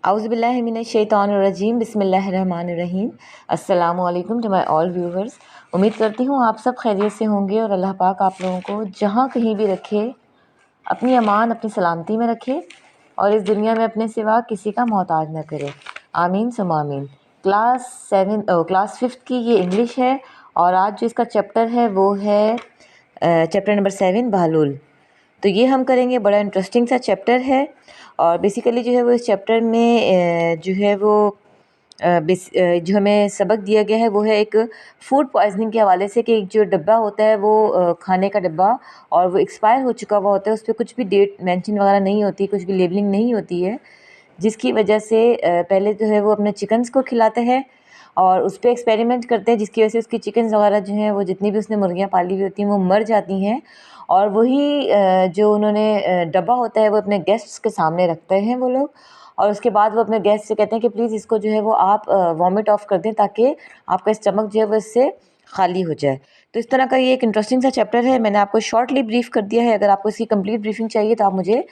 औज़ुबिल्लाहिमिनश्शैतानिर्रजीम बिस्मिल्लाहिर्रहमानिर्रहीम। अस्सलामु अलैकुम टू माय ऑल व्यूवर्स। उम्मीद करती हूँ आप सब खैरियत से होंगे और अल्लाह पाक आप लोगों को जहाँ कहीं भी रखे, अपनी अमान अपनी सलामती में रखे और इस दुनिया में अपने सिवा किसी का मोहताज न करे। आमीन सुम आमीन। क्लास 5th की ये इंग्लिश है और आज जो इसका चैप्टर है वो है चैप्टर नंबर 7 बहलूल। तो ये हम करेंगे, बड़ा इंटरेस्टिंग सा चैप्टर है और बेसिकली जो है वो इस चैप्टर में जो है वो जो हमें सबक दिया गया है वो है एक फूड पॉइजनिंग के हवाले से कि एक जो डब्बा होता है वो खाने का डब्बा और वो एक्सपायर हो चुका हुआ होता है, उस पर कुछ भी डेट मेंशन वगैरह नहीं होती, कुछ भी लेबलिंग नहीं होती है, जिसकी वजह से पहले जो है वो अपने चिकन्स को खिलाते हैं और उस पर एक्सपेरिमेंट करते हैं, जिसकी वजह से उसकी चिकन्स वगैरह जो हैं वो जितनी भी उसने मुर्गियाँ पाली हुई होती हैं वो मर जाती हैं और वही जो उन्होंने डब्बा होता है वो अपने गेस्ट्स के सामने रखते हैं वो लोग और उसके बाद वो अपने गेस्ट से कहते हैं कि प्लीज़ इसको जो है वो आप वॉमिट ऑफ कर दें ताकि आपका स्टमक जो है वो इससे खाली हो जाए। तो इस तरह का ये एक इंटरेस्टिंग सा चैप्टर है, मैंने आपको शॉर्टली ब्रीफ कर दिया है। अगर आपको इसकी कंप्लीट ब्रीफिंग चाहिए तो आप मुझे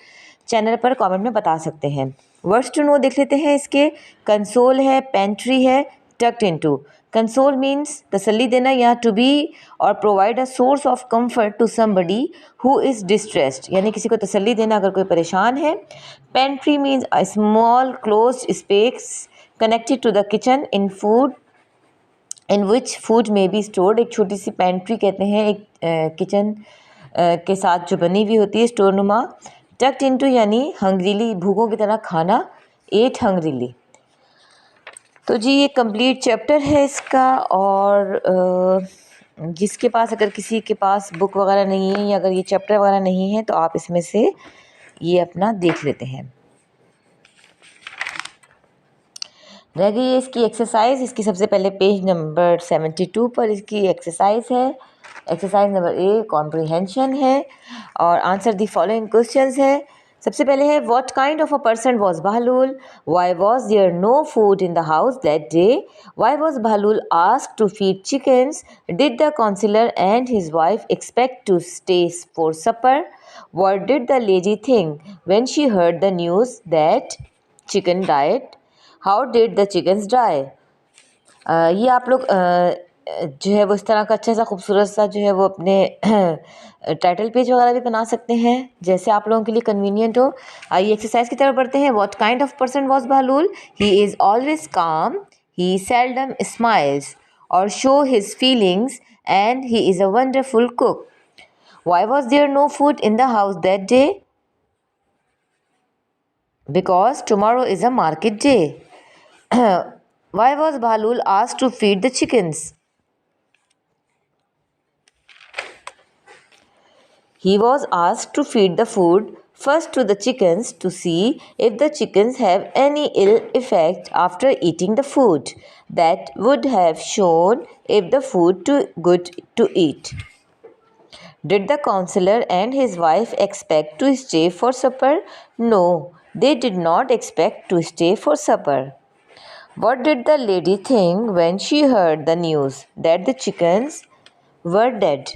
चैनल पर कमेंट में बता सकते हैं। वर्ड्स टू नो देख लेते हैं इसके। कंसोल है, पेंट्री है, टक्ड इनटू। कंसोल मीन्स तसल्ली देना या टू बी और provide a source of comfort to somebody who is distressed, यानी किसी को तसल्ली देना अगर कोई परेशान है। Pantry means a small closed space connected to the kitchen in food in which food may be stored. एक छोटी सी पेंट्री कहते हैं एक किचन के साथ जो बनी हुई होती है स्टोर नुमा। टक्ड इनटू यानी हंग्रीली, भूखों की तरह खाना, एट हंग्रीली। तो जी ये कंप्लीट चैप्टर है इसका और जिसके पास, अगर किसी के पास बुक वगैरह नहीं है या अगर ये चैप्टर वगैरह नहीं है तो आप इसमें से ये अपना देख लेते हैं। रह गई है इसकी एक्सरसाइज। इसकी सबसे पहले पेज नंबर 72 पर इसकी एक्सरसाइज है। एक्सरसाइज नंबर ए कॉम्प्रिहेंशन है और आंसर दी फॉलोइंग क्वेश्चंस है। सबसे पहले है what kind of a person was Bahlul, why was there no food in the house that day, why was Bahlul asked to feed chickens, did the counsellor and his wife expect to stay for supper, what did the lady think when she heard the news that chicken died, how did the chickens die. ये आप लोग जो है वो इस तरह का अच्छा सा खूबसूरत सा जो है वो अपने टाइटल पेज वगैरह भी बना सकते हैं, जैसे आप लोगों के लिए कन्वीनियंट हो। आइए एक्सरसाइज की तरफ बढ़ते हैं। What kind of person was Bahlul, he is always calm, he seldom smiles और show his feelings and he is a wonderful cook. Why was there no food in the house that day, because tomorrow is a market day. Why was Bhalul asked to feed the chickens? He was asked to feed the food first to the chickens to see if the chickens have any ill effect after eating the food that would have shown if the food too good to eat. Did the counselor and his wife expect to stay for supper? No, they did not expect to stay for supper. What did the lady think when she heard the news that the chickens were dead?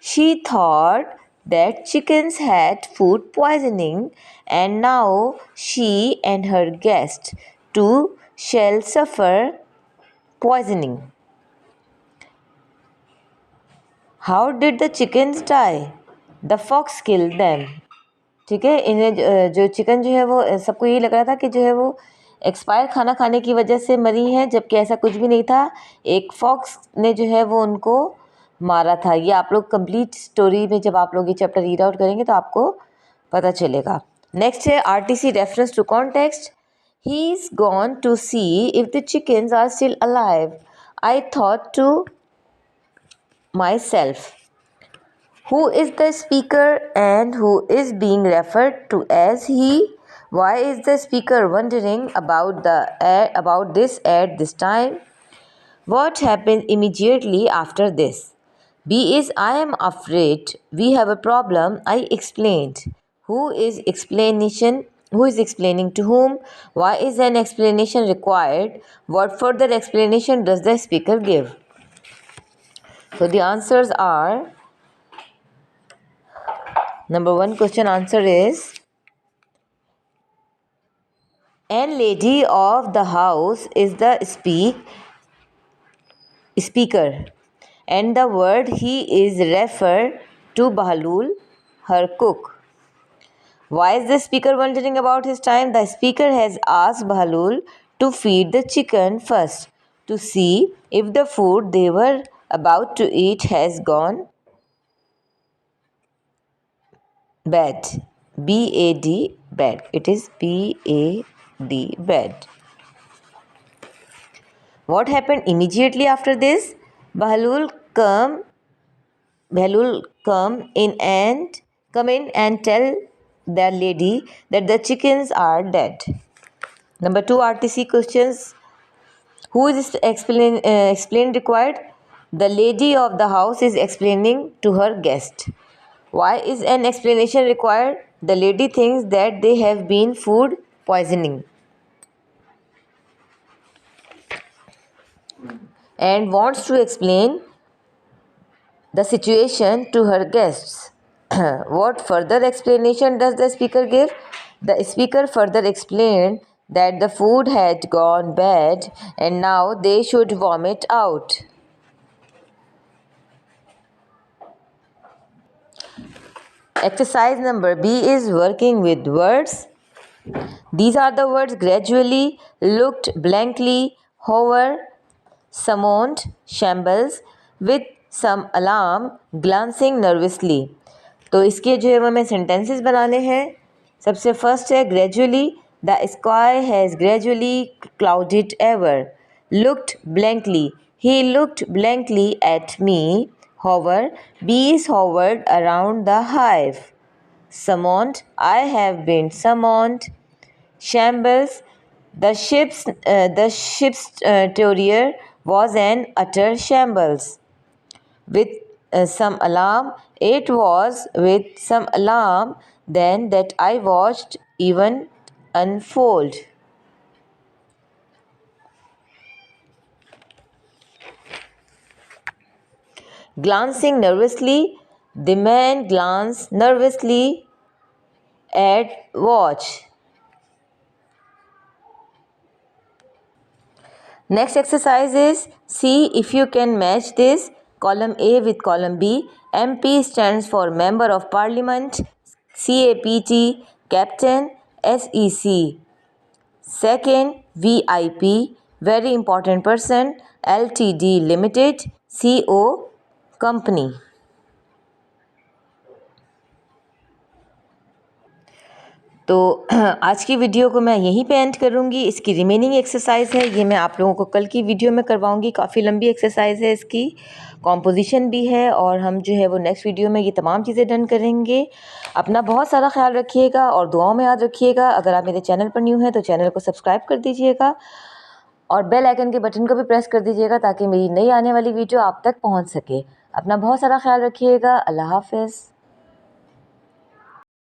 She thought that chickens had food poisoning and now she and her guest too shall suffer poisoning. How did the chickens die? The fox killed them. ठीक है, इन्हें जो chicken जो है वो सबको यही लग रहा था कि जो है वो एक्सपायर खाना खाने की वजह से मरी हैं, जबकि ऐसा कुछ भी नहीं था। एक फॉक्स ने जो है वो उनको मारा था। ये आप लोग कंप्लीट स्टोरी में जब आप लोग ये चैप्टर रीड आउट करेंगे तो आपको पता चलेगा। नेक्स्ट है RTC reference to context. He is gone to see if the chickens are still alive, I thought to myself. Who is the speaker and who is being referred to as he? Why is the speaker wondering about this at this time? What happened immediately after this? B is I am afraid we have a problem, I explained. Who is explaining to whom? Why is an explanation required? What further explanation does the speaker give? So the answers are, number 1 question answer is And lady of the house is the speaker, and the word he is referred to Bahlul, her cook. Why is the speaker wondering about his time? The speaker has asked Bahlul to feed the chicken first to see if the food they were about to eat has gone bad. B-A-D, bad. It is B-A-D, bad. What happened immediately after this? Bahlul come come in and tell the lady that the chickens are dead. Number 2 RTC questions. Who is explain required? The lady of the house is explaining to her guest. Why is an explanation required? The lady thinks that they have been food poisoning and wants to explain the situation to her guests. What further explanation does the speaker give? The speaker further explained that the food had gone bad and now they should vomit out. Exercise number B is working with words. These are the words gradually, looked blankly, hover, summoned, shambles, with some alarm, glancing nervously. तो इसके जो है वो हमें sentences बनाने हैं. सबसे first है gradually. The sky has gradually clouded ever. Looked blankly. He looked blankly at me. hover. Bees hovered around the hive. Summoned. I have been summoned. Shambles. The ship's terrier was an utter shambles. With some alarm. It was with some alarm then that I watched event unfold. Glancing nervously. The man glanced nervously at watch. Next exercise is see if you can match this. Column A with column B. MP stands for Member of Parliament. CAPT, Captain. SEC, Second. VIP, Very Important Person. LTD, Limited. CO, Company. तो आज की video को मैं यहीं पे and करूँगी. इसकी remaining exercise है ये मैं आप लोगों को कल की वीडियो में करवाऊँगी. काफ़ी लंबी एक्सरसाइज है, इसकी कॉम्पोजिशन भी है और हम जो है वो नेक्स्ट वीडियो में ये तमाम चीज़ें डन करेंगे. अपना बहुत सारा ख्याल रखिएगा और दुआओं में याद रखिएगा. अगर आप मेरे चैनल पर न्यू हैं तो चैनल को सब्सक्राइब कर दीजिएगा और बेल आइकन के बटन को भी प्रेस कर दीजिएगा ताकि मेरी नई आने वाली वीडियो आप तक पहुँच सके. अपना बहुत सारा ख्याल रखिएगा. अल्लाह हाफ़िज़.